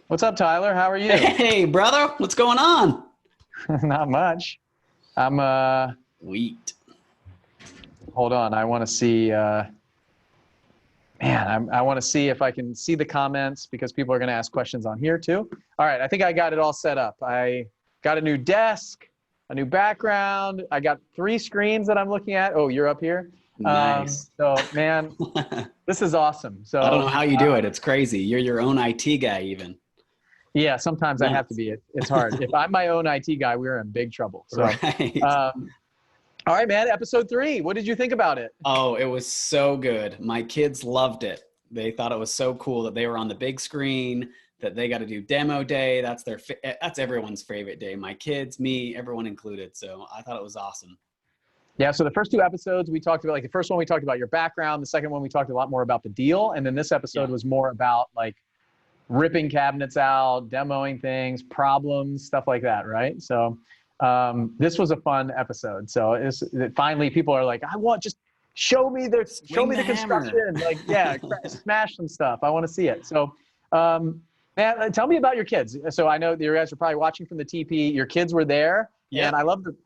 What's up, Tyler? How are you? Hey, brother, what's going on? Not much. I'm Wheat. hold on. I want to see I want to see if I can see the comments because people are going to ask questions on here too. All right, I think I got it all set up. I got a new desk, a new background. I got three screens that I'm looking at. Oh, you're up here. Nice. So man, this is awesome. I don't know So how you do it. It's crazy. You're your own IT guy, even. yeah, sometimes I have to Nuts. be. It's hard. If I'm my own IT guy, we're in big trouble. So Right. um, all right, man. Episode 3. What did you think about it? Oh, it was so good. My kids loved it. They thought it was so cool that they were on the big screen, that they got to do demo day. That's everyone's favorite day. My kids, me, everyone included. So I thought it was awesome. Yeah, so the first two episodes we talked about, like the first one we talked about your background, the second one we talked a lot more about the deal, and then this episode Yeah. was more about like ripping cabinets out, demoing things, problems, stuff like that, right? So this was a fun episode. So finally people are like, I want just show Swing me the the hammer. construction, like yeah, smash some stuff. I want to see it. So man, tell me about your kids. So I know that you guys are probably watching from the TP. Your kids were there, and Yep.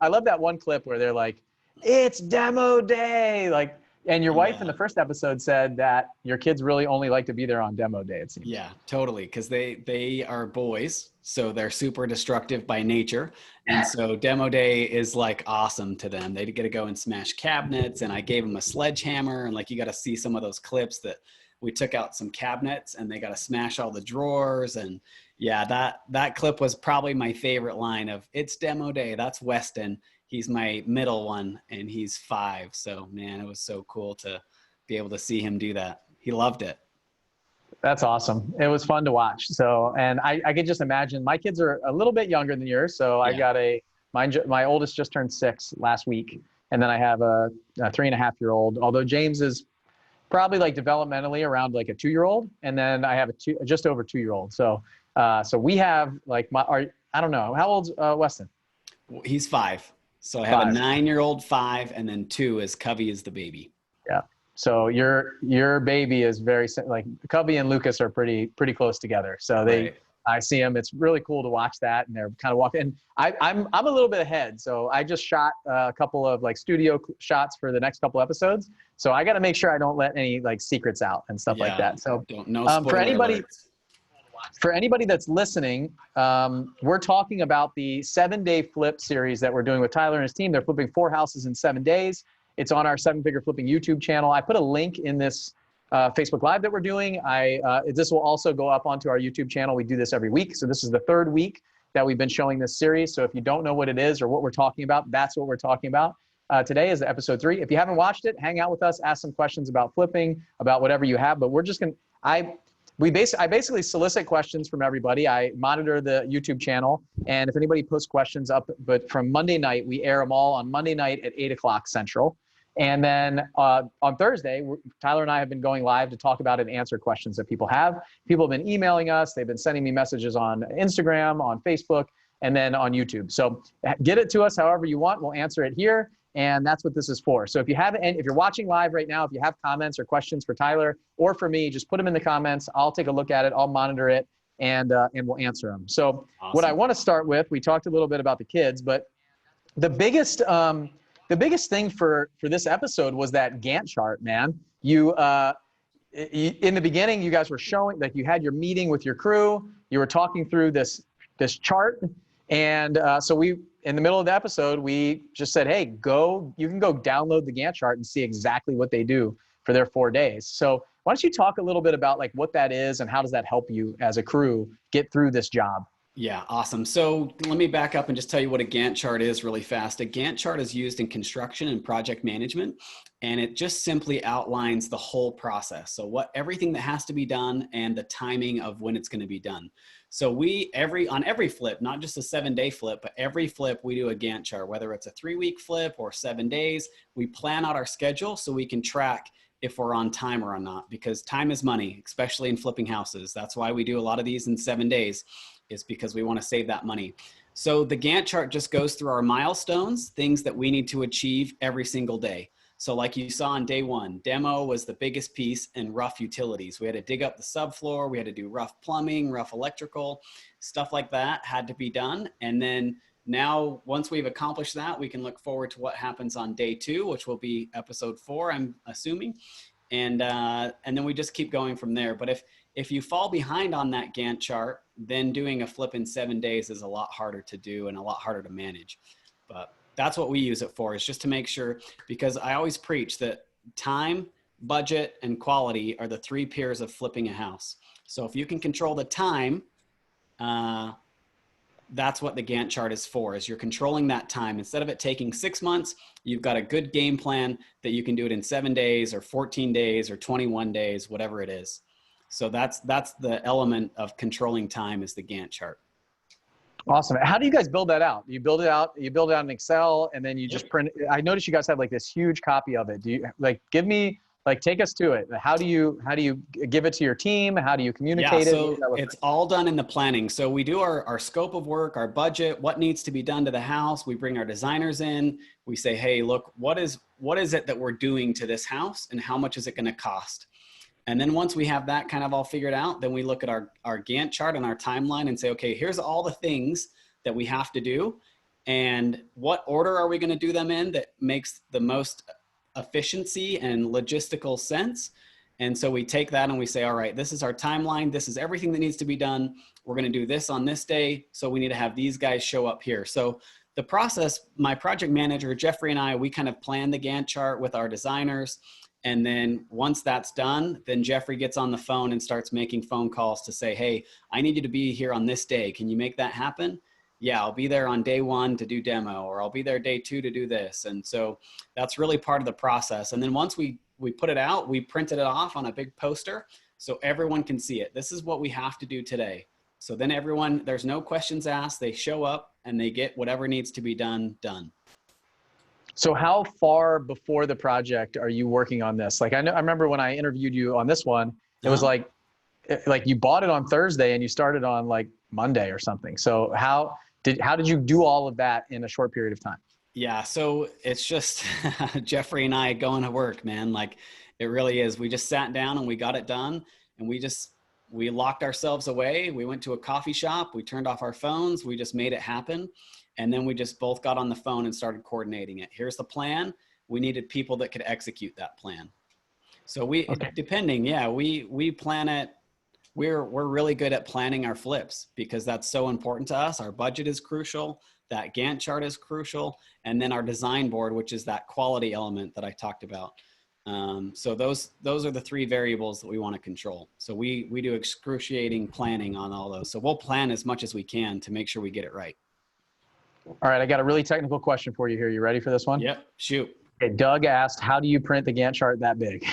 I love that one clip where they're like, "It's demo day!" Like, and your wife in Yeah. the first episode said that your kids really only like to be there on demo day. It seems. Yeah, totally. Because they are boys, so they're super destructive by nature, and so demo day is like awesome to them. They get to go and smash cabinets, and I gave them a sledgehammer, and like you got to see some of those clips that we took out some cabinets, and they got to smash all the drawers, and yeah, that clip was probably my favorite line of "It's demo day." That's Weston. He's my middle one, and he's 5. So man, it was so cool to be able to see him do that. He loved it. That's awesome. It was fun to watch. So, and I could just imagine my kids are a little bit younger than yours. So I Yeah. got my oldest just turned 6 last week. And then I have a 3.5-year-old, although James is probably like developmentally around like a 2-year-old. And then I have just over 2-year-old. So we have like I don't know. How old's Weston? He's 5. So I have a 5. 9-year-old, 5, and then 2 is Covey is the baby. Yeah. So your baby is very like Cubby and Lucas are pretty close together. So Right. I see them. It's really cool to watch that, and they're kind of walking. And I'm a little bit ahead, so I just shot a couple of like studio shots for the next couple episodes. So I got to make sure I don't let any like secrets out and stuff like Yeah. that. So Don't no for spoiler anybody alerts. that's listening, we're talking about the 7-day flip series that we're doing with Tyler and his team. They're flipping 4 houses in 7 days. It's on our 7-Figure Flipping YouTube channel. I put a link in this Facebook Live that we're doing. This will also go up onto our YouTube channel. We do this every week. So this is the 3rd week that we've been showing this series. So if you don't know what it is or what we're talking about, that's what we're talking about. Today is episode 3. If you haven't watched it, hang out with us, ask some questions about flipping, about whatever you have. But we're just going to, I basically solicit questions from everybody. I monitor the YouTube channel, and if anybody posts questions up, but from Monday night, we air them all on Monday night at 8 o'clock Central. And then on Thursday, Tyler and I have been going live to talk about and answer questions that people have. People have been emailing us. They've been sending me messages on Instagram, on Facebook, and then on YouTube. So get it to us however you want. We'll answer it here. And that's what this is for. So if you're watching live right now, if you have comments or questions for Tyler or for me, just put them in the comments. I'll take a look at it. I'll monitor it, and we'll answer them. So what I Awesome. want to start with, we talked a little bit about the kids, but the biggest thing for this episode was that Gantt chart, man. In the beginning, you guys were showing, like, you had your meeting with your crew. You were talking through this chart, and so we, in the middle of the episode, we just said, hey, you can go download the Gantt chart and see exactly what they do for their 4 days. So why don't you talk a little bit about like what that is and how does that help you as a crew get through this job? Yeah, awesome. So let me back up and just tell you what a Gantt chart is really fast. A Gantt chart is used in construction and project management, and it just simply outlines the whole process. So everything that has to be done and the timing of when it's going to be done. So on every flip, not just a 7-day flip, but every flip we do a Gantt chart, whether it's a 3-week flip or 7 days. We plan out our schedule so we can track if we're on time or not, because time is money, especially in flipping houses. That's why we do a lot of these in 7 days, is because we want to save that money. So the Gantt chart just goes through our milestones, things that we need to achieve every single day. So like you saw on day one, demo was the biggest piece, and rough utilities. We had to dig up the subfloor. We had to do rough plumbing, rough electrical, stuff like that had to be done. And then now, once we've accomplished that, we can look forward to what happens on day 2, which will be episode 4, I'm assuming. And then we just keep going from there. But if you fall behind on that Gantt chart, then doing a flip in 7 days is a lot harder to do and a lot harder to manage. But that's what we use it for, is just to make sure, because I always preach that time, budget, and quality are the 3 pillars of flipping a house. So if you can control the time, that's what the Gantt chart is for, is you're controlling that time. Instead of it taking 6 months, you've got a good game plan that you can do it in 7 days or 14 days or 21 days, whatever it is. So that's the element of controlling time, is the Gantt chart. Awesome. How do you guys build that out? You build it out in Excel, and then you just print it. I noticed you guys have like this huge copy of it. Do you take us to it? How do you give it to your team? How do you communicate it? So it's all done in the planning. So we do our scope of work, our budget, what needs to be done to the house. We bring our designers in. We say, hey, look, what is it that we're doing to this house, and how much is it going to cost? And then once we have that kind of all figured out, then we look at our Gantt chart and our timeline and say, okay, here's all the things that we have to do, and what order are we going to do them in that makes the most efficiency and logistical sense. And so we take that and we say, all right, this is our timeline. This is everything that needs to be done. We're going to do this on this day. So we need to have these guys show up here. So the process, my project manager, Jeffrey, and I, we kind of plan the Gantt chart with our designers. And then once that's done, then Jeffrey gets on the phone and starts making phone calls to say, hey, I need you to be here on this day. Can you make that happen? Yeah, I'll be there on day 1 to do demo, or I'll be there day 2 to do this. And so that's really part of the process. And then once we put it out, we printed it off on a big poster so everyone can see it. This is what we have to do today. So then everyone, there's no questions asked. They show up and they get whatever needs to be done. So how far before the project are you working on this? Like I remember when I interviewed you on this one, it was like you bought it on Thursday and you started on like Monday or something. So how did you do all of that in a short period of time? Yeah, so it's just Jeffrey and I going to work, man. Like it really is. We just sat down and we got it done, and we locked ourselves away. We went to a coffee shop. We turned off our phones. We just made it happen. And then we just both got on the phone and started coordinating it. Here's the plan. We needed people that could execute that plan. So we plan it. We're really good at planning our flips because that's so important to us. Our budget is crucial. That Gantt chart is crucial. And then our design board, which is that quality element that I talked about. So those are the 3 variables that we want to control. So we do excruciating planning on all those. So we'll plan as much as we can to make sure we get it right. All right, I got a really technical question for you here. You ready for this one? Yep, shoot. Okay, Doug asked, how do you print the Gantt chart that big?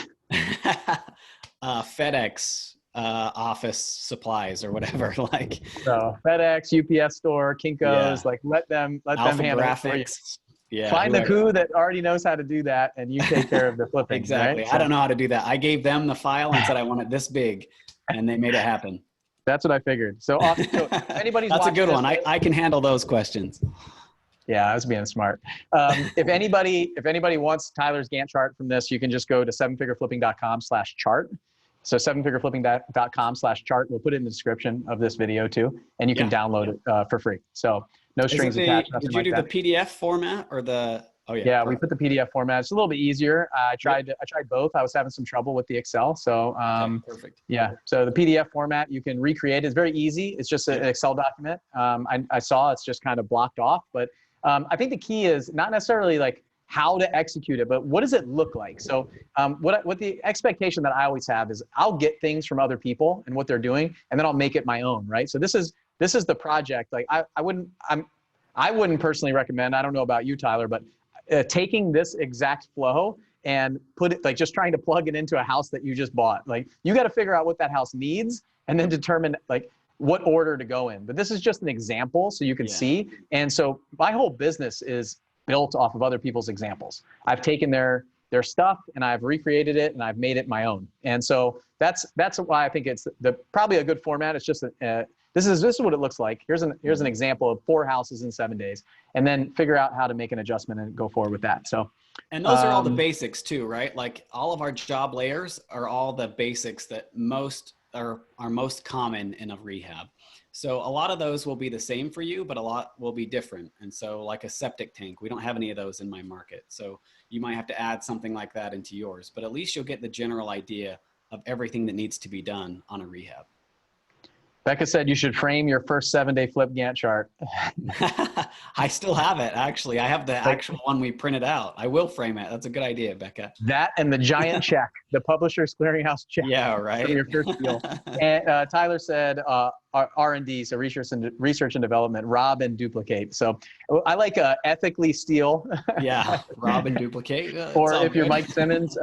FedEx office supplies or whatever. Like so FedEx, UPS store, Kinko's, like let them handle it for you. Yeah, find the who that already knows how to do that, and you take care of the flipping. Exactly. Right? I don't know how to do that. I gave them the file and said I want it this big, and they made it happen. That's what I figured. So, anybody's that's a good one. This, I can handle those questions. Yeah, I was being smart. If anybody wants Tyler's Gantt chart from this, you can just go to sevenfigureflipping.com/chart. So sevenfigureflipping.com/chart. We'll put it in the description of this video too, and you can download it for free. So no strings attached. Did you do the PDF format or the? Oh yeah. Yeah, we put the PDF format. It's a little bit easier. I tried both. I was having some trouble with the Excel. So perfect. Yeah. So the PDF format, you can recreate. It's very easy. It's just an Excel document. I saw it's just kind of blocked off, but I think the key is not necessarily like how to execute it, but what does it look like? So what the expectation that I always have is I'll get things from other people and what they're doing, and then I'll make it my own, right? So this is the project. Like I wouldn't personally recommend, I don't know about you, Tyler, but taking this exact flow and put it, like just trying to plug it into a house that you just bought. Like you got to figure out what that house needs and then determine like what order to go in. But this is just an example so you can see. And so my whole business is built off of other people's examples. I've taken their stuff and I've recreated it and I've made it my own. And so that's why I think it's probably a good format. It's just this is what it looks like. Here's an example of 4 houses in 7 days, and then figure out how to make an adjustment and go forward with that. So And those are all the basics too, right? Like all of our job layers are all the basics that are most common in a rehab. So a lot of those will be the same for you, but a lot will be different. And so like a septic tank, we don't have any of those in my market. So you might have to add something like that into yours, but at least you'll get the general idea of everything that needs to be done on a rehab. Becca said you should frame your first 7-day flip Gantt chart. I still have it, actually. I have the actual one we printed out. I will frame it. That's a good idea, Becca. That and the giant check, the Publishers Clearinghouse check. Yeah, right. From your first deal. And Tyler said R&D, so research and development, rob and duplicate. So I like ethically steal. Yeah, rob and duplicate. Or if you're Mike Simmons,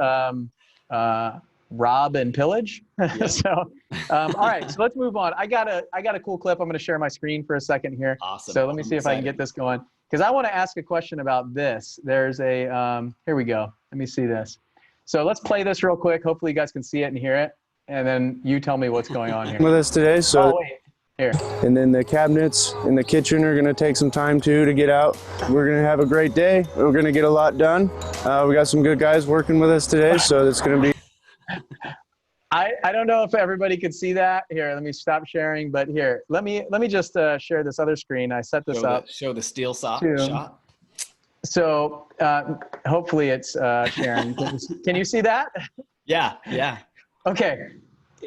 rob and pillage. Yep. So, all right, so let's move on. I got a cool clip. I'm going to share my screen for a second here. Awesome. So let me see if I can get this going, because I want to ask a question about this. There's a, here we go. Let me see this. So let's play this real quick. Hopefully you guys can see it and hear it. And then you tell me what's going on here. With us today, so oh, wait. Here. And then the cabinets in the kitchen are going to take some time too to get out. We're going to have a great day. We're going to get a lot done. We got some good guys working with us today, so it's going to be. I don't know if everybody could see that. Here, let me stop sharing. But here, let me just share this other screen. I set this up. Show the steel shot. So hopefully it's sharing. Can you see that? Yeah, yeah. Okay.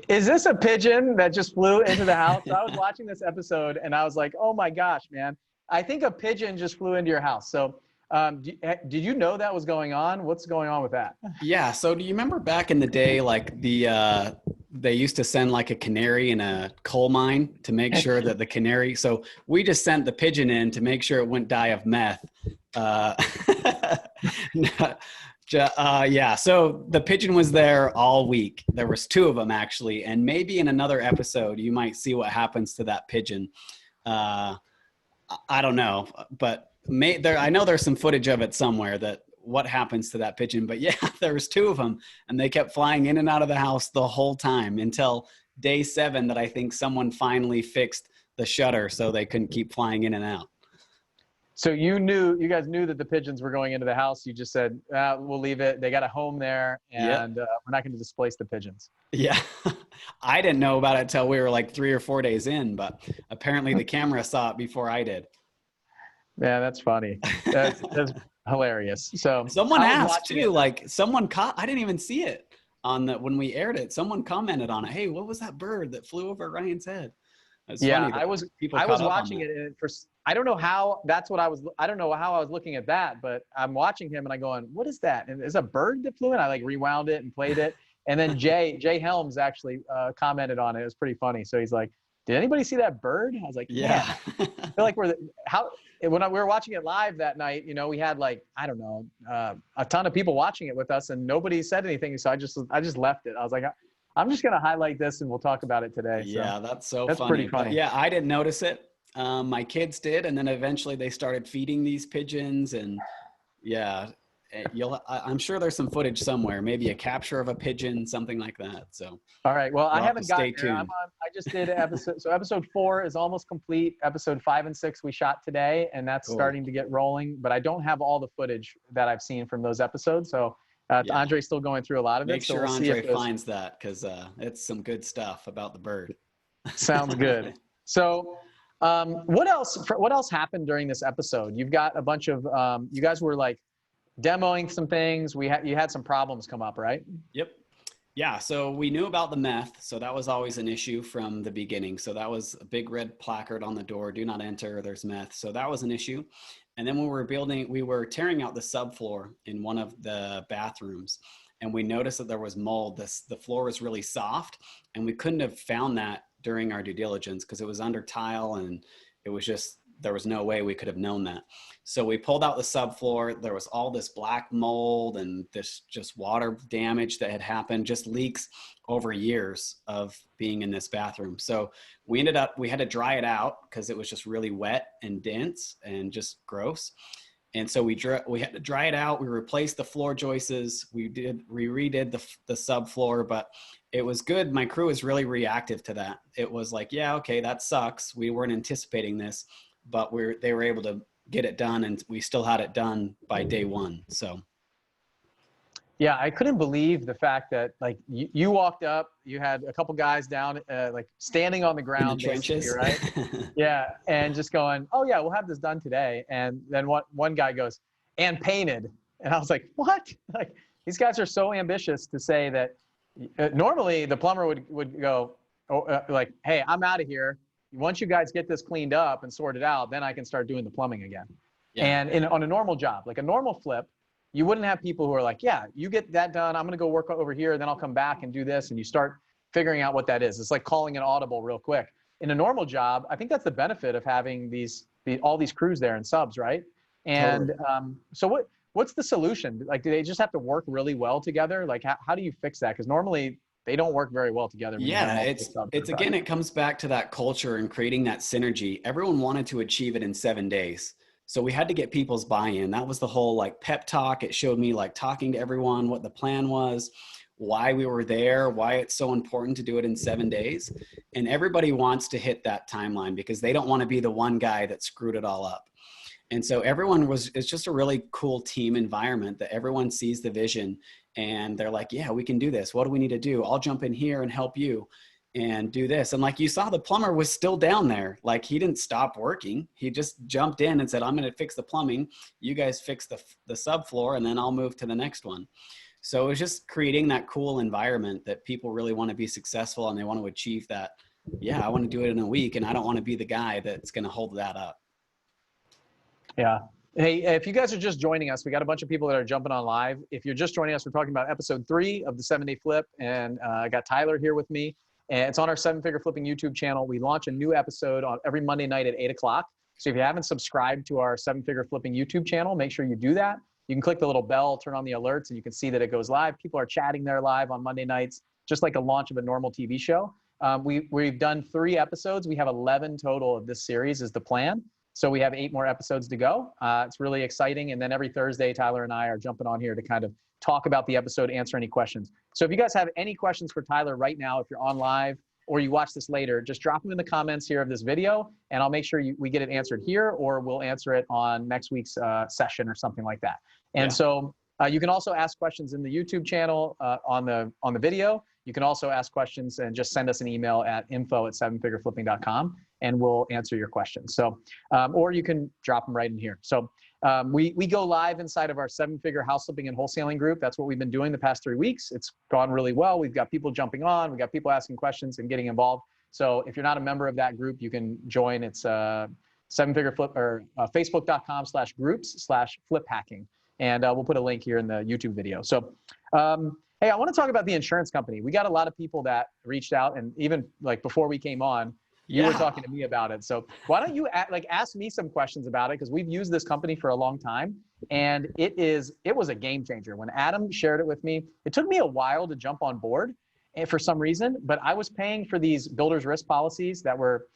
Is this a pigeon that just flew into the house? So I was watching this episode and I was like, oh my gosh, man. I think a pigeon just flew into your house. So did you know that was going on? What's going on with that? Yeah. So do you remember back in the day, like they used to send like a canary in a coal mine to make sure that the canary, so we just sent the pigeon in to make sure it wouldn't die of meth. Yeah. So the pigeon was there all week. There was 2 of them actually. And maybe in another episode, you might see what happens to that pigeon. I don't know, but I know there's some footage of it somewhere that what happens to that pigeon, but yeah, there was 2 of them and they kept flying in and out of the house the whole time until day 7 that I think someone finally fixed the shutter so they couldn't keep flying in and out. So you guys knew that the pigeons were going into the house. You just said, we'll leave it. They got a home there and we're not going to displace the pigeons. Yeah. I didn't know about it till we were like 3 or 4 days in, but apparently the camera saw it before I did. Yeah, that's funny. That's hilarious. So someone asked too, like I didn't even see it when we aired it. Someone commented on it. Hey, what was that bird that flew over Ryan's head? Yeah, I was watching it and I don't know how I don't know how I was looking at that, but I'm watching him and I'm going, what is that? And it's a bird that flew in. I like rewound it and played it. And then Jay Helms actually commented on it. It was pretty funny. So he's like, did anybody see that bird? I was like, yeah. I feel like when we were watching it live that night, we had like, I don't know, a ton of people watching it with us and nobody said anything. So I just left it. I was like, I'm just going to highlight this and we'll talk about it today. So yeah, that's funny. Pretty funny. But yeah, I didn't notice it. My kids did. And then eventually they started feeding these pigeons and yeah, I'm sure there's some footage somewhere, maybe a capture of a pigeon, something like that. So, all right. Well, I haven't gotten there. tuned. I just did episode. So episode 4 is almost complete. Episode 5 and 6 we shot today, and that's starting to get rolling. But I don't have all the footage that I've seen from those episodes. So Andre's still going through a lot of it. Make sure Andre finds that because it's some good stuff about the bird. Sounds good. So what else happened during this episode? You've got a bunch of you guys were like demoing some things. You had some problems come up, right? Yep. Yeah. So we knew about the meth. So that was always an issue from the beginning. So that was a big red placard on the door, do not enter, there's meth. So that was an issue. And then when we were tearing out the subfloor in one of the bathrooms and we noticed that there was mold. The floor was really soft and we couldn't have found that during our due diligence because it was under tile and it was just, there was no way we could have known that. So we pulled out the subfloor. There was all this black mold and this just water damage that had happened, just leaks over years of being in this bathroom. So we had to dry it out because it was just really wet and dense and just gross. And so we had to dry it out. We replaced the floor joists. We redid the subfloor, but it was good. My crew was really reactive to that. It was like, yeah, okay, that sucks. We weren't anticipating this, but they were able to get it done and we still had it done by day 1. So Yeah, I couldn't believe the fact that like you walked up, you had a couple guys down, like standing on the In the ground, basically, trenches. right? Yeah, and just going, "Oh yeah, we'll have this done today." And then one guy goes, "And painted," and I was like, "What?" Like these guys are so ambitious to say that. Normally, the plumber would go, oh, like, "Hey, I'm out of here. Once you guys get this cleaned up and sorted out, then I can start doing the plumbing again." Yeah. And on a normal job, like a normal flip, you wouldn't have people who are like, "Yeah, you get that done. I'm going to go work over here. Then I'll come back and do this." And you start figuring out what that is. It's like calling an audible real quick. In a normal job, I think that's the benefit of having all these crews there and subs, right? Totally. And so what's the solution? Like, do they just have to work really well together? Like, how do you fix that? Because normally they don't work very well together when you have Yeah, multiple subs. it's again, it comes back to that culture and creating that synergy. Everyone wanted to achieve it in 7 days. So we had to get people's buy-in. That was the whole like pep talk. It showed me like talking to everyone, what the plan was, why we were there, why it's so important to do it in 7 days. And everybody wants to hit that timeline because they don't want to be the one guy that screwed it all up. And so it's just a really cool team environment that everyone sees the vision and they're like, yeah, we can do this. What do we need to do? I'll jump in here and help you and do this. And like you saw, the plumber was still down there. Like he didn't stop working. He just jumped in and said, I'm going to fix the plumbing. You guys fix the subfloor and then I'll move to the next one. So it was just creating that cool environment that people really want to be successful and they want to achieve that. Yeah, I want to do it in a week and I don't want to be the guy that's going to hold that up. Yeah. Hey, if you guys are just joining us, we got a bunch of people that are jumping on live. If you're just joining us, we're talking about episode 3 of the 7-Day Flip, and I got Tyler here with me, and it's on our 7-Figure Flipping YouTube channel. We launch a new episode on every Monday night at 8 o'clock. So if you haven't subscribed to our 7-Figure Flipping YouTube channel, make sure you do that. You can click the little bell, turn on the alerts, and you can see that it goes live. People are chatting there live on Monday nights, just like a launch of a normal TV show. We've done 3 episodes. We have 11 total of this series is the plan. So we have 8 more episodes to go. It's really exciting. And then every Thursday, Tyler and I are jumping on here to kind of talk about the episode, answer any questions. So if you guys have any questions for Tyler right now, if you're on live or you watch this later, just drop them in the comments here of this video, and I'll make sure we get it answered here, or we'll answer it on next week's session or something like that. And so you can also ask questions in the YouTube channel on the video. You can also ask questions and just send us an email at info@7figureflipping.com and we'll answer your questions. So, or you can drop them right in here. So we go live inside of our 7-Figure House Flipping and Wholesaling group. That's what we've been doing the past 3 weeks. It's gone really well. We've got people jumping on. We've got people asking questions and getting involved. So if you're not a member of that group, you can join. It's 7-Figure Flip or facebook.com/groups/flip hacking. And we'll put a link here in the YouTube video. So, hey, I want to talk about the insurance company. We got a lot of people that reached out, and even like before we came on, you were talking to me about it. So why don't you ask me some questions about it? Because we've used this company for a long time, and it was a game changer. When Adam shared it with me, it took me a while to jump on board, and for some reason, but I was paying for these builder's risk policies that were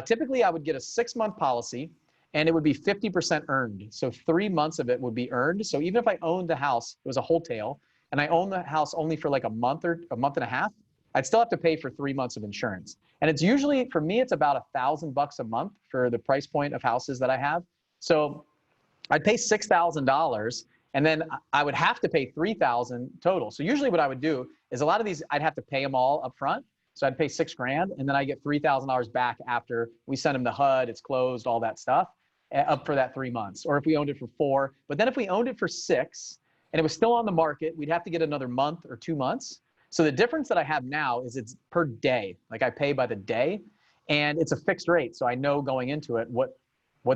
typically I would get a 6-month policy, and it would be 50% earned. So 3 months of it would be earned. So even if I owned the house, it was a wholesale, and I owned the house only for like a month or a month and a half, I'd still have to pay for 3 months of insurance. And it's usually, for me, it's about $1,000 a month for the price point of houses that I have. So I'd pay $6,000, and then I would have to pay $3,000 total. So usually what I would do is a lot of these, I'd have to pay them all up front. So I'd pay $6,000, and then I get $3,000 back after we send them the HUD, it's closed, all that stuff, up for that 3 months. Or if we owned it for 4, but then if we owned it for 6 and it was still on the market, we'd have to get another month or 2 months. So the difference that I have now is it's per day. Like I pay by the day, and it's a fixed rate. So I know going into it what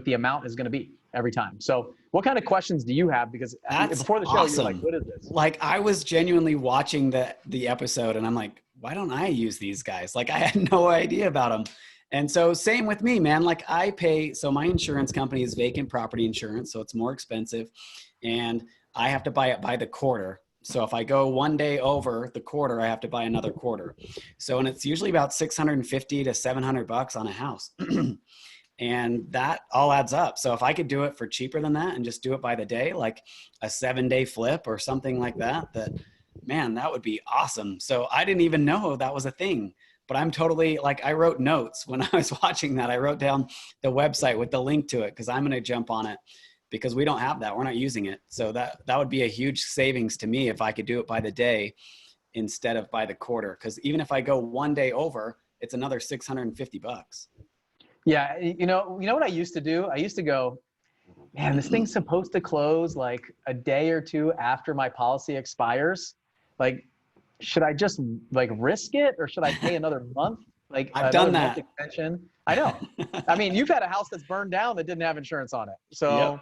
the amount is going to be every time. So what kind of questions do you have? Because before the show, awesome. You're like, what is this? Like I was genuinely watching the episode, and I'm like, why don't I use these guys? Like I had no idea about them. And so same with me, man. Like I pay, so my insurance company is vacant property insurance, so it's more expensive, and I have to buy it by the quarter. So if I go 1 day over the quarter, I have to buy another quarter. So, and it's usually about $650 to $700 on a house. And that all adds up. So if I could do it for cheaper than that and just do it by the day, like a 7-day flip or something like that, man, that would be awesome. So I didn't even know that was a thing, but I'm totally like, I wrote notes when I was watching that. I wrote down the website with the link to it, because I'm going to jump on it because we don't have that. We're not using it. So that would be a huge savings to me if I could do it by the day instead of by the quarter. Because even if I go one day over, it's another $650. Yeah, you know what I used to do? I used to go, man, this thing's supposed to close like a day or two after my policy expires. Like, should I just like risk it, or should I pay another month? Like I've another done month that. extension? I know. I mean, you've had a house that's burned down that didn't have insurance on it. So, Yep.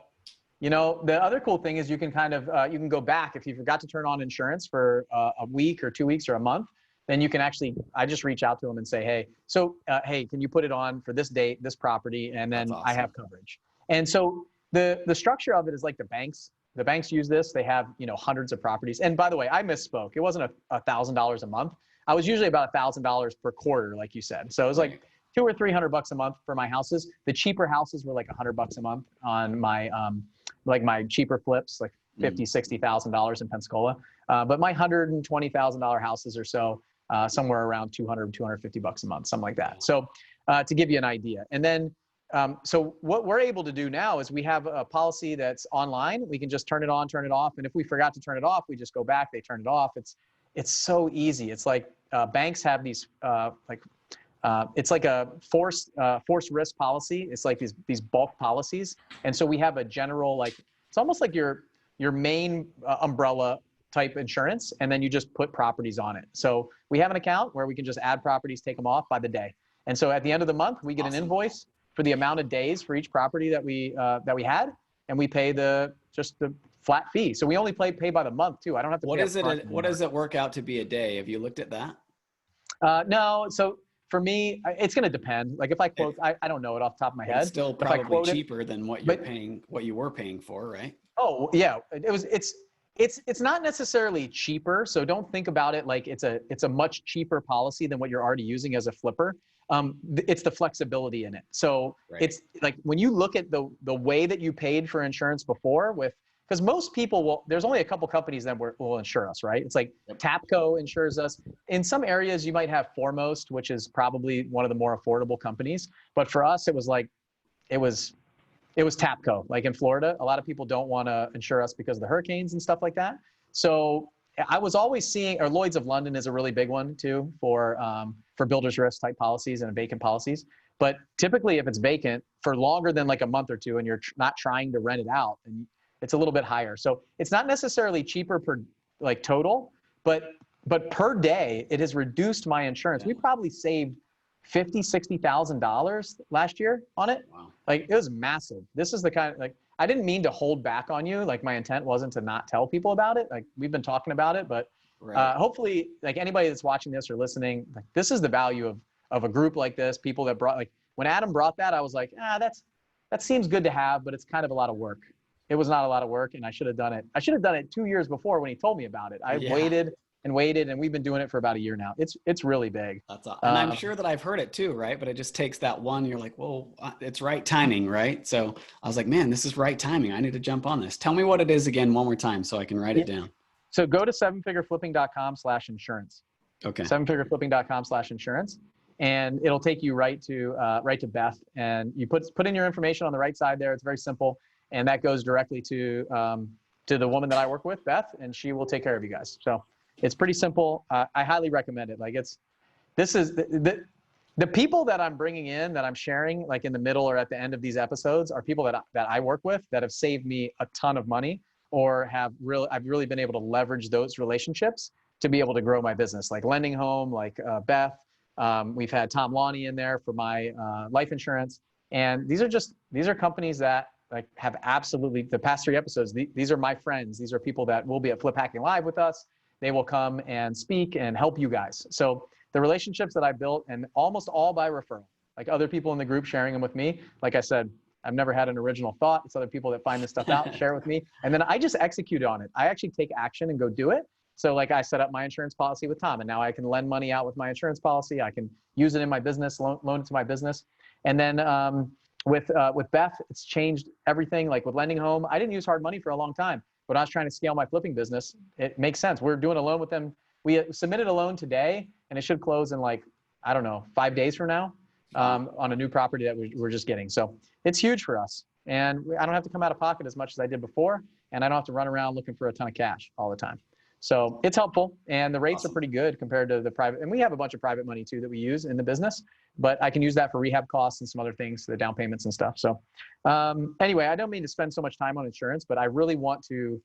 you know, the other cool thing is you can kind of, you can go back if you forgot to turn on insurance for a week or 2 weeks or a month, then you can actually, I just reach out to them and say, hey, so, hey, can you put it on for this date, this property, and then That's I awesome. have coverage. And so the structure of it is like the banks use this. They have, you know, hundreds of properties. And by the way, I misspoke. It wasn't $1,000 a month. I was usually about $1,000 per quarter, like you said. So it was like $200 or $300 a month for my houses. The cheaper houses were like $100 a month on my, like my cheaper flips, like $50,000, $60,000 in Pensacola. But my $120,000 houses or so, somewhere around $200, $250 a month, something like that. So to give you an idea. And then, so what we're able to do now is we have a policy that's online. We can just turn it on, turn it off. And if we forgot to turn it off, we just go back, they turn it off. It's so easy. It's like banks have these, it's like a forced risk policy. It's like these bulk policies. And so we have a general, like, it's almost like your main umbrella type insurance, and then you just put properties on it. So we have an account where we can just add properties, take them off by the day. And so at the end of the month, we get an invoice for the amount of days for each property that we had, and we pay just the flat fee. So we only pay by the month too. I don't have to pay up front anymore. What does it work out to be a day? Have you looked at that? No. So for me, it's going to depend. Like if I quote, I don't know it off the top of my head. It's still probably cheaper than what you were paying for, right? Oh yeah, it's not necessarily cheaper. So don't think about it like it's a much cheaper policy than what you're already using as a flipper. It's the flexibility in it. So it's like when you look at the way that you paid for insurance before because most people there's only a couple companies that will insure us, right? It's like TAPCO insures us. In some areas you might have Foremost, which is probably one of the more affordable companies. But for us, it was TAPCO. Like in Florida, a lot of people don't want to insure us because of the hurricanes and stuff like that. So I was always seeing, or Lloyd's of London is a really big one too for builder's risk type policies and vacant policies. But typically if it's vacant for longer than like a month or two and you're not trying to rent it out, and it's a little bit higher. So it's not necessarily cheaper per like total, but per day, it has reduced my insurance. We probably saved $50,000, $60,000 last year on it. Wow. Like it was massive. This is the kind of, like, I didn't mean to hold back on you. Like my intent wasn't to not tell people about it. Like we've been talking about it, but hopefully like anybody that's watching this or listening, like this is the value of a group like this, people that brought, like when Adam brought that, I was like, that seems good to have, but it's kind of a lot of work. It was not a lot of work and I should have done it. I should have done it 2 years before when he told me about it. I waited and waited, and we've been doing it for about a year now. It's really big. That's awesome. And I'm sure that I've heard it too, right? But it just takes that one. You're like, well, it's right timing, right? So I was like, man, this is right timing. I need to jump on this. Tell me what it is again one more time so I can write it down. So go to sevenfigureflipping.com/insurance. Okay. Sevenfigureflipping.com/insurance, and it'll take you right to Beth, and you put in your information on the right side there. It's very simple, and that goes directly to the woman that I work with, Beth, and she will take care of you guys. So it's pretty simple. I highly recommend it. Like this is the people that I'm bringing in, that I'm sharing like in the middle or at the end of these episodes are people that I work with that have saved me a ton of money, or I've really been able to leverage those relationships to be able to grow my business, like Lending Home, like Beth. We've had Tom Lonnie in there for my life insurance. And these are companies that like have absolutely, the past 3 episodes, these are my friends. These are people that will be at Flip Hacking Live with us. They will come and speak and help you guys. So the relationships that I built, and almost all by referral, like other people in the group sharing them with me. Like I said, I've never had an original thought. It's other people that find this stuff out, share it with me. And then I just execute on it. I actually take action and go do it. So like I set up my insurance policy with Tom, and now I can lend money out with my insurance policy. I can use it in my business, loan it to my business. And then with Beth, it's changed everything. Like with Lending Home, I didn't use hard money for a long time. When I was trying to scale my flipping business, it makes sense. We're doing a loan with them. We submitted a loan today, and it should close in like, I don't know, 5 days from now on a new property that we're just getting. So it's huge for us. and I don't have to come out of pocket as much as I did before, and I don't have to run around looking for a ton of cash all the time. So it's helpful, and the rates are pretty good compared to the private. And we have a bunch of private money too that we use in the business, but I can use that for rehab costs and some other things, the down payments and stuff. So anyway, I don't mean to spend so much time on insurance, but I really want to.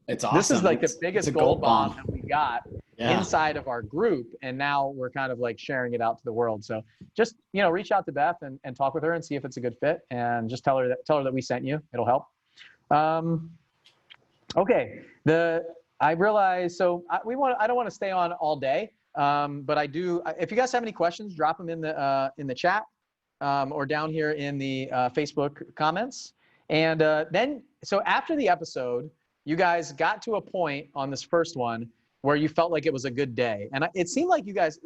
It's awesome. This is like the biggest gold bomb that we got inside of our group, and now we're kind of like sharing it out to the world. So just reach out to Beth and talk with her and see if it's a good fit, and just tell her that we sent you. It'll help. Okay. I realize, so I don't want to stay on all day, but I do. If you guys have any questions, drop them in the chat or down here in the Facebook comments. And then, so after the episode, you guys got to a point on this first one where you felt like it was a good day, and it seemed like you guys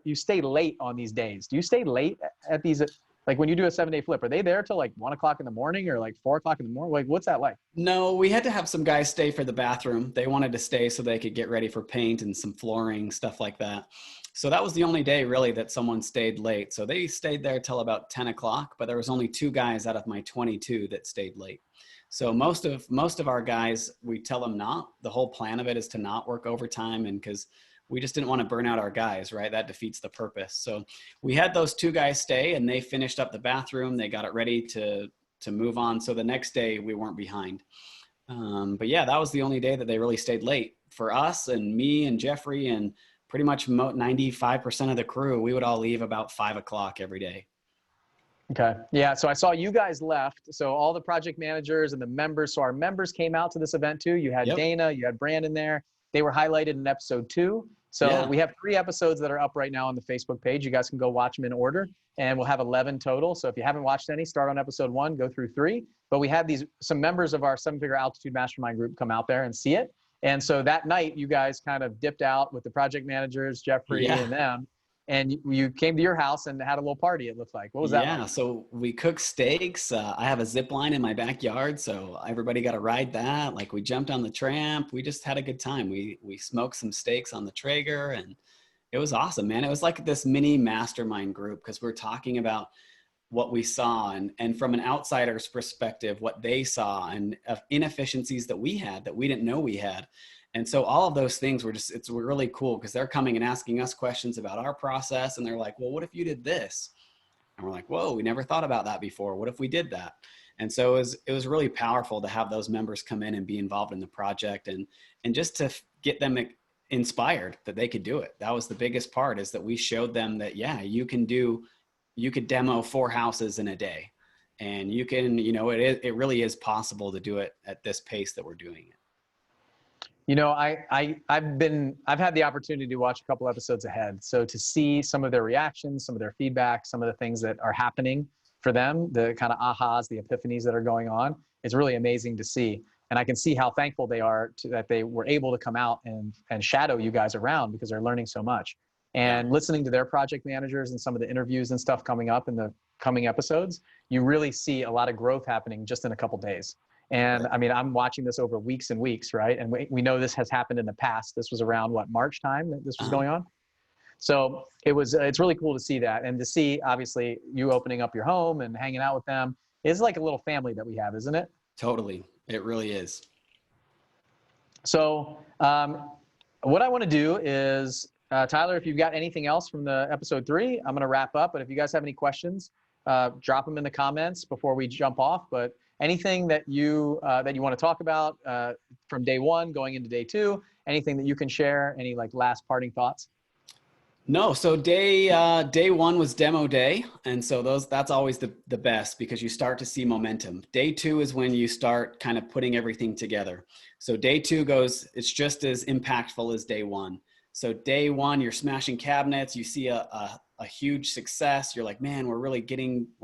you stay late on these days. Do you stay late at these? Like when you do a 7-day flip, are they there till like 1 o'clock in the morning or like 4 o'clock in the morning? Like, what's that like? No, we had to have some guys stay for the bathroom. They wanted to stay so they could get ready for paint and some flooring, stuff like that. So that was the only day really that someone stayed late. So they stayed there till about 10 o'clock, but there was only 2 guys out of my 22 that stayed late. So most of our guys, we tell them not. The whole plan of it is to not work overtime, and because we just didn't want to burn out our guys, right? That defeats the purpose. So we had those 2 guys stay, and they finished up the bathroom. They got it ready to move on. So the next day we weren't behind. But yeah, that was the only day that they really stayed late. For us and me and Jeffrey and pretty much 95% of the crew, we would all leave about 5 o'clock every day. Okay. Yeah. So I saw you guys left. So all the project managers and the members. So our members came out to this event too. You had Dana, you had Brandon there. They were highlighted in episode 2. So we have 3 episodes that are up right now on the Facebook page. You guys can go watch them in order, and we'll have 11 total. So if you haven't watched any, start on episode 1, go through 3. But we had some members of our 7-figure altitude mastermind group come out there and see it. And so that night, you guys kind of dipped out with the project managers, Jeffrey and them, and you came to your house and had a little party, it looked like. What was that like? So we cooked steaks. I have a zip line in my backyard, so everybody got to ride that. Like, we jumped on the tramp. We just had a good time. We smoked some steaks on the Traeger, and it was awesome, man. It was like this mini mastermind group, because we're talking about what we saw and from an outsider's perspective, what they saw, and inefficiencies that we had that we didn't know we had. And so all of those things were it's really cool, because they're coming and asking us questions about our process. And they're like, well, what if you did this? And we're like, whoa, we never thought about that before. What if we did that? And so it was really powerful to have those members come in and be involved in the project, and just to get them inspired that they could do it. That was the biggest part, is that we showed them that, yeah, you could demo 4 houses in a day, and you can, it really is possible to do it at this pace that we're doing it. I've had the opportunity to watch a couple episodes ahead. So to see some of their reactions, some of their feedback, some of the things that are happening for them, the kind of ahas, the epiphanies that are going on, it's really amazing to see. And I can see how thankful they are that they were able to come out and shadow you guys around, because they're learning so much. And listening to their project managers and some of the interviews and stuff coming up in the coming episodes, you really see a lot of growth happening just in a couple days. And I mean, I'm watching this over weeks and weeks, right? And we know this has happened in the past. This was around March time that this was going on. So it's really cool to see that, and to see obviously you opening up your home and hanging out with them. It's like a little family that we have, isn't it? Totally. It really is. So what I want to do is, Tyler, if you've got anything else from the episode 3, I'm going to wrap up. But if you guys have any questions, drop them in the comments before we jump off. But anything that you want to talk about from day 1 going into day 2, anything that you can share, any like last parting thoughts? No. So day 1 was demo day. And so that's always the best, because you start to see momentum. Day 2 is when you start kind of putting everything together. So day 2 it's just as impactful as day 1. So day 1, you're smashing cabinets, you see a huge success. You're like, man, we're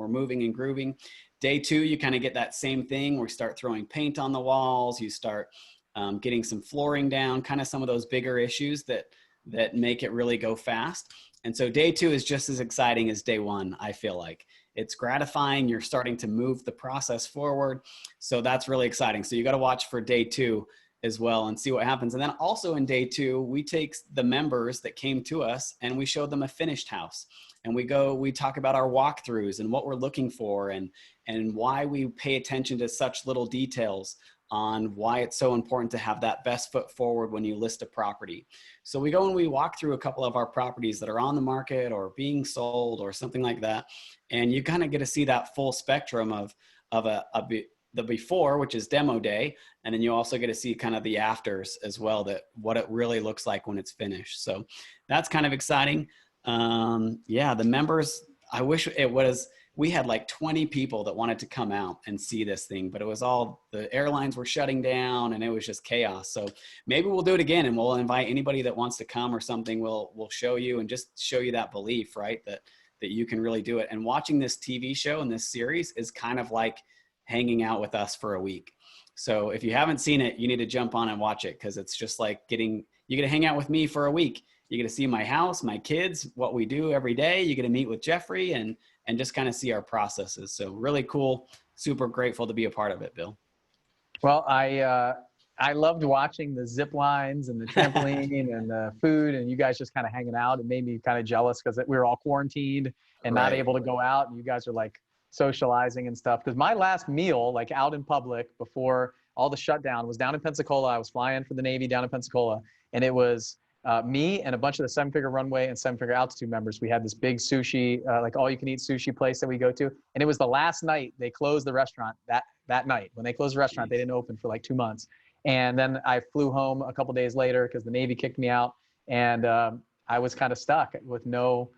moving and grooving. Day 2, you kind of get that same thing. We start throwing paint on the walls. You start getting some flooring down, kind of some of those bigger issues that make it really go fast. And so day 2 is just as exciting as day 1, I feel like. It's gratifying. You're starting to move the process forward. So that's really exciting. So you got to watch for day 2. as well and see what happens. And then also in day 2, we take the members that came to us and we show them a finished house. And we talk about our walkthroughs and what we're looking for and why we pay attention to such little details on why it's so important to have that best foot forward when you list a property. So we go and we walk through a couple of our properties that are on the market or being sold or something like that. And you kind of get to see that full spectrum of the before, which is demo day. And then you also get to see kind of the afters as well, that what it really looks like when it's finished. So that's kind of exciting. Yeah, the members, I wish it was, we had like 20 people that wanted to come out and see this thing, but it was all, the airlines were shutting down and it was just chaos. So maybe we'll do it again and we'll invite anybody that wants to come or something. We'll show you and just show you that belief, right? That you can really do it. And watching this TV show and this series is kind of like hanging out with us for a week. So if you haven't seen it, you need to jump on and watch it, because it's just like you get to hang out with me for a week. You get to see my house, my kids, what we do every day. You get to meet with Jeffrey and just kind of see our processes. So really cool. Super grateful to be a part of it, Bill. Well, I loved watching the zip lines and the trampoline and the food and you guys just kind of hanging out. It made me kind of jealous because we were all quarantined and not able to go out, and you guys are like socializing and stuff. Because my last meal, like out in public before all the shutdown, was down in Pensacola. I was flying for the Navy down in Pensacola, and it was me and a bunch of the 7-Figure Runway and 7-Figure Altitude members. We had this big sushi, like all-you-can-eat sushi place that we go to, and it was the last night they closed the restaurant. That night when they closed the restaurant, they didn't open for like 2 months. And then I flew home a couple days later because the Navy kicked me out, and I was kind of stuck with no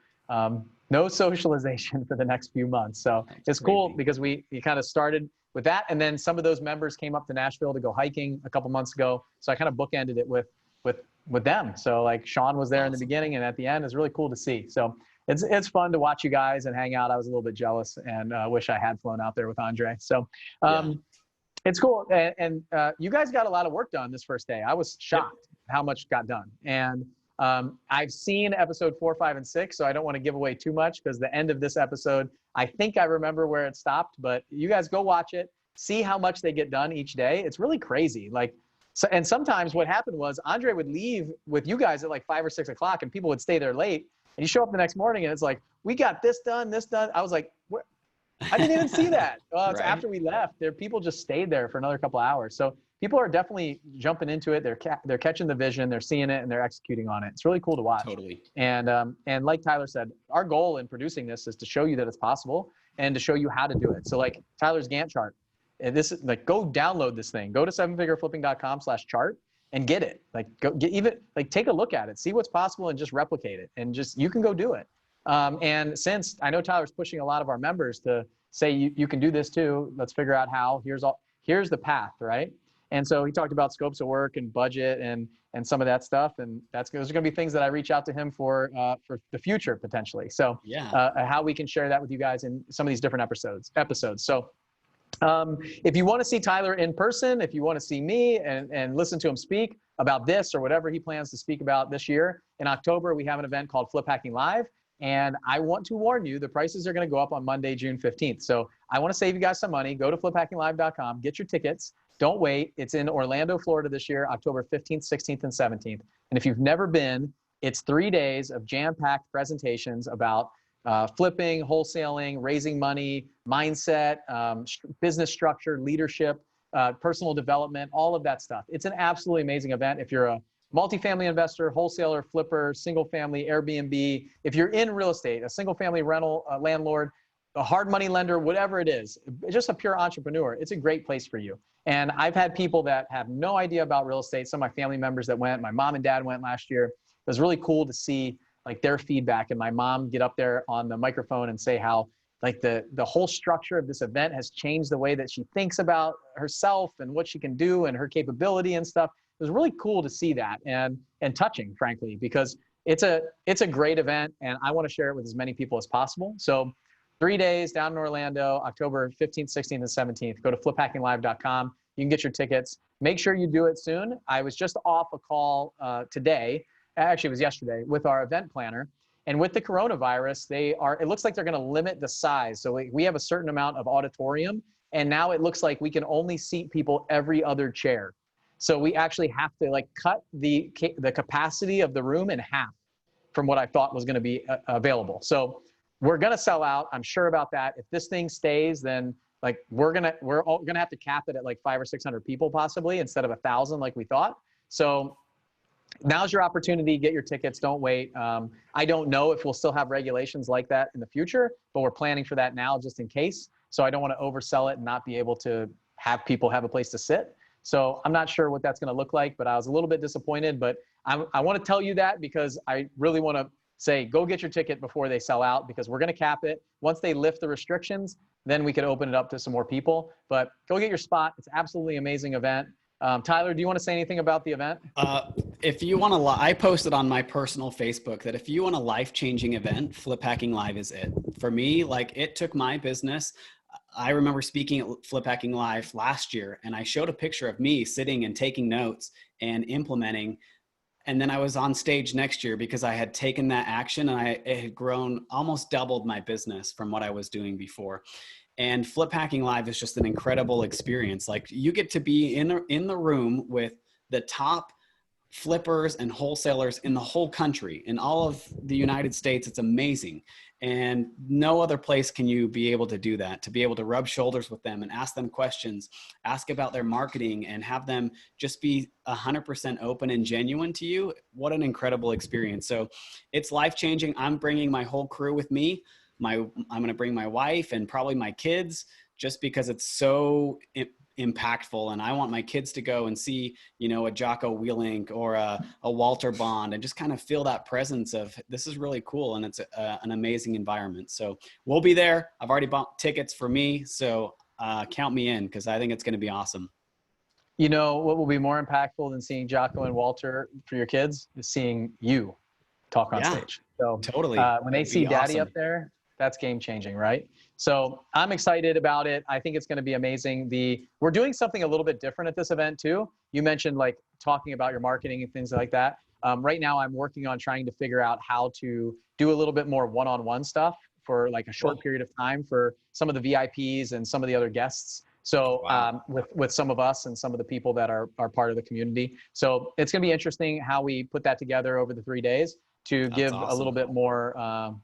socialization for the next few months. So it's cool because we kind of started with that, and then some of those members came up to Nashville to go hiking a couple months ago. So I kind of bookended it with them. So like Sean was there in the beginning, and at the end. It's really cool to see. So it's fun to watch you guys and hang out. I was a little bit jealous and wish I had flown out there with Andre. So it's cool. And you guys got a lot of work done this first day. I was shocked how much got done. And I've seen episode 4, 5, and 6, so I don't want to give away too much, because the end of this episode, I think I remember where it stopped, but you guys go watch it, see how much they get done each day. It's really crazy. And sometimes what happened was Andre would leave with you guys at like 5 or 6 o'clock, and people would stay there late, and you show up the next morning and it's like, we got this done, this done. I was like, what? I didn't even see that. Well, it's after we left. People just stayed there for another couple of hours. So people are definitely jumping into it. They're catching the vision, they're seeing it, and they're executing on it. It's really cool to watch. Totally. And like Tyler said, our goal in producing this is to show you that it's possible and to show you how to do it. So like Tyler's Gantt chart, and this is like, go download this thing. Go to 7figureflipping.com/chart and get it. Like take a look at it, see what's possible, and just replicate it. And you can go do it. And since I know Tyler's pushing a lot of our members to say, you can do this too, let's figure out how, here's the path, right? And so he talked about scopes of work and budget and some of that stuff. And those are going to be things that I reach out to him for the future potentially. So how we can share that with you guys in some of these different episodes. So if you want to see Tyler in person, if you want to see me and listen to him speak about this or whatever he plans to speak about this year, in October, we have an event called Flip Hacking Live. And I want to warn you, the prices are going to go up on Monday, June 15th. So I want to save you guys some money. Go to fliphackinglive.com, get your tickets. Don't wait. It's in Orlando, Florida this year, October 15th, 16th, and 17th. And if you've never been, it's 3 days of jam-packed presentations about flipping, wholesaling, raising money, mindset, business structure, leadership, personal development, all of that stuff. It's an absolutely amazing event. If you're a multifamily investor, wholesaler, flipper, single family, Airbnb, if you're in real estate, a single family rental landlord, a hard money lender, whatever it is, just a pure entrepreneur, it's a great place for you. And I've had people that have no idea about real estate. Some of my family members that went, my mom and dad went last year. It was really cool to see like their feedback, and my mom get up there on the microphone and say how like the whole structure of this event has changed the way that she thinks about herself and what she can do and her capability and stuff. It was really cool to see that and touching, frankly, because it's a great event and I want to share it with as many people as possible. So 3 days down in Orlando, October 15th, 16th, and 17th. Go to fliphackinglive.com. You can get your tickets. Make sure you do it soon. I was just off a call today, actually it was yesterday, with our event planner. And with the coronavirus, it looks like they're going to limit the size. So we have a certain amount of auditorium, and now it looks like we can only seat people every other chair. So we actually have to like cut the capacity of the room in half from what I thought was going to be available. So we're going to sell out. I'm sure about that. If this thing stays, then like we're all gonna have to cap it at like 500 or 600 people possibly instead of 1,000 like we thought. So now's your opportunity. Get your tickets. Don't wait. I don't know if we'll still have regulations like that in the future, but we're planning for that now just in case. So I don't want to oversell it and not be able to have people have a place to sit. So I'm not sure what that's going to look like, but I was a little bit disappointed. But I want to tell you that because I really want to say, go get your ticket before they sell out, because we're going to cap it. Once they lift the restrictions, then we could open it up to some more people. But go get your spot. It's absolutely amazing event. Tyler, do you want to say anything about the event? If you want to, I posted on my personal Facebook that if you want a life-changing event, Flip Hacking Live is it. For me, like it took my business. I remember speaking at Flip Hacking Live last year, and I showed a picture of me sitting and taking notes and implementing. And then I was on stage next year because I had taken that action, and it had grown, almost doubled my business from what I was doing before. And Flip Hacking Live is just an incredible experience. Like you get to be in the room with the top flippers and wholesalers in the whole country, in all of the United States. It's amazing. And no other place can you be able to do that, to be able to rub shoulders with them and ask them questions, ask about their marketing, and have them just be 100% open and genuine to you. What an incredible experience. So it's life-changing. I'm bringing my whole crew with me. I'm going to bring my wife and probably my kids, just because it's so impactful. And I want my kids to go and see, you know, a Jocko Willink or a Walter Bond, and just kind of feel that presence of this is really cool. And it's an amazing environment. So we'll be there. I've already bought tickets for me. So count me in, because I think it's going to be awesome. You know, what will be more impactful than seeing Jocko and Walter for your kids is seeing you talk on stage. So totally. When they see Daddy up there, that's game changing, right? So I'm excited about it. I think it's going to be amazing. We're doing something a little bit different at this event too. You mentioned like talking about your marketing and things like that. Right now I'm working on trying to figure out how to do a little bit more one-on-one stuff for like a short period of time for some of the VIPs and some of the other guests. So with some of us and some of the people that are part of the community. So it's going to be interesting how we put that together over the 3 days to give a little bit more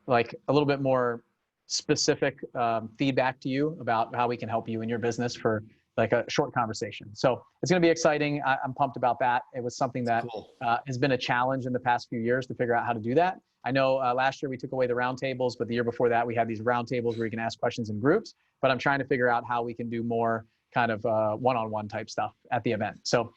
like a little bit more specific feedback to you about how we can help you in your business for like a short conversation. So it's going to be exciting. I'm pumped about that. It was something that has been a challenge in the past few years to figure out how to do that. I know last year we took away the roundtables, but the year before that we had these roundtables where you can ask questions in groups. But I'm trying to figure out how we can do more kind of one-on-one type stuff at the event. So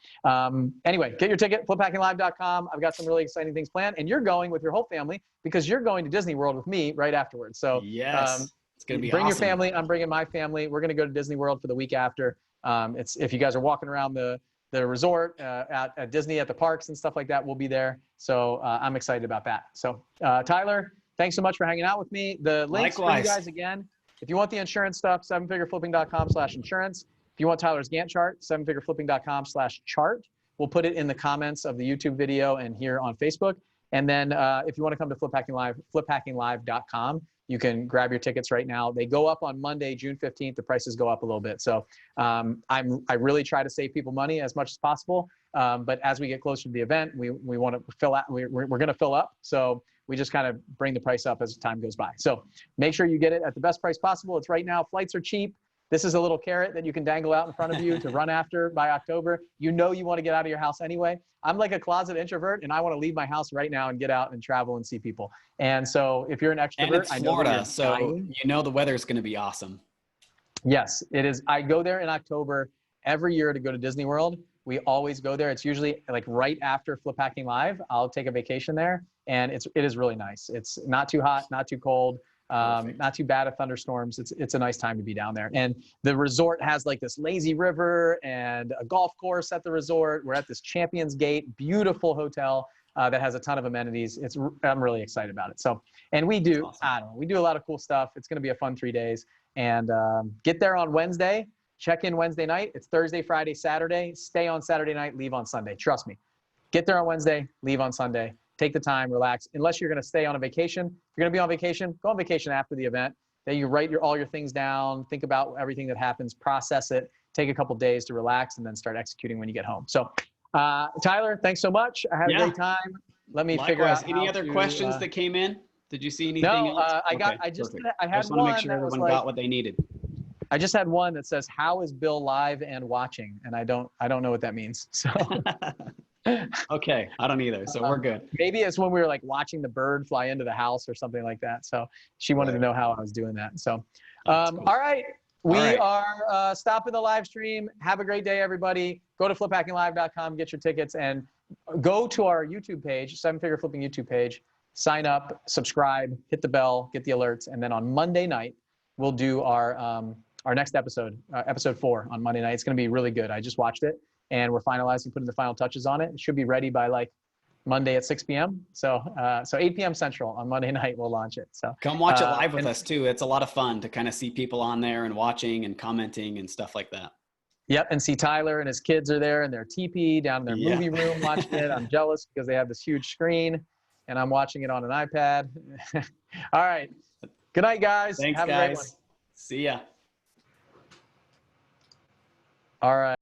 anyway, get your ticket, fliphackinglive.com. I've got some really exciting things planned, and you're going with your whole family because you're going to Disney World with me right afterwards. So yes, it's going to be bring awesome. your family. I'm bringing my family. We're going to go to Disney World for the week after. If you guys are walking around the resort at Disney, at the parks and stuff like that, we'll be there. So I'm excited about that. So Tyler, thanks so much for hanging out with me. The links for you guys again, if you want the insurance stuff, sevenfigureflipping.com/insurance. If you want Tyler's Gantt chart, sevenfigureflipping.com/chart. We'll put it in the comments of the YouTube video and here on Facebook. And then if you want to come to Flip Hacking Live, fliphackinglive.com. You can grab your tickets right now. They go up on Monday, June 15th. The prices go up a little bit. So I really try to save people money as much as possible. But as we get closer to the event, we want to fill out. We're going to fill up. So we just kind of bring the price up as time goes by. So make sure you get it at the best price possible. It's right now. Flights are cheap. This is a little carrot that you can dangle out in front of you to run after by October. You know you want to get out of your house anyway. I'm like a closet introvert, and I want to leave my house right now and get out and travel and see people. And so if you're an extrovert, and it's Florida, so you know the weather is going to be awesome. Yes, it is. I go there in October every year to go to Disney World. We always go there. It's usually like right after Flip Hacking Live. I'll take a vacation there, and it is really nice. It's not too hot, not too cold. Not too bad of thunderstorms. It's a nice time to be down there. And the resort has like this lazy river and a golf course at the resort. We're at this Champions Gate, beautiful hotel that has a ton of amenities. I'm really excited about it. So, and we do, I don't know, we do a lot of cool stuff. It's going to be a fun 3 days. And get there on Wednesday, check in Wednesday night. It's Thursday, Friday, Saturday. Stay on Saturday night, leave on Sunday. Trust me. Get there on Wednesday, leave on Sunday. Take the time, relax. Unless you're going to stay on a vacation. If you're going to be on vacation, go on vacation after the event. Then you write all your things down, think about everything that happens, process it, take a couple days to relax, and then start executing when you get home. So Tyler, thanks so much. I had a great time. Let me figure out any other questions that came in. Did you see anything No, else? I Okay, just perfect. had I just want to one make sure that was everyone got what they needed. I just had one that says, "How is Bill live and watching?" And I don't know what that means. So Okay, I don't either. So we're good. maybe it's when we were like watching the bird fly into the house or something like that. So she wanted to know how I was doing that. So Cool. all right, we All right. are stopping the live stream. Have a great day, everybody. Go to fliphackinglive.com, get your tickets, and go to our YouTube page, Seven Figure Flipping YouTube page. Sign up, subscribe, hit the bell, get the alerts, and then on Monday night we'll do our next episode, episode 4 on Monday night. It's going to be really good. I just watched it, and we're finalizing, putting the final touches on it. It should be ready by like Monday at 6 p.m. So 8 p.m. Central on Monday night we'll launch it. So come watch it live with us too. It's a lot of fun to kind of see people on there and watching and commenting and stuff like that. Yep, and see Tyler and his kids are there in their teepee down in their movie room watching it. I'm jealous because they have this huge screen, and I'm watching it on an iPad. All right. Good night, guys. Thanks, Have a great one. guys. See ya. All right.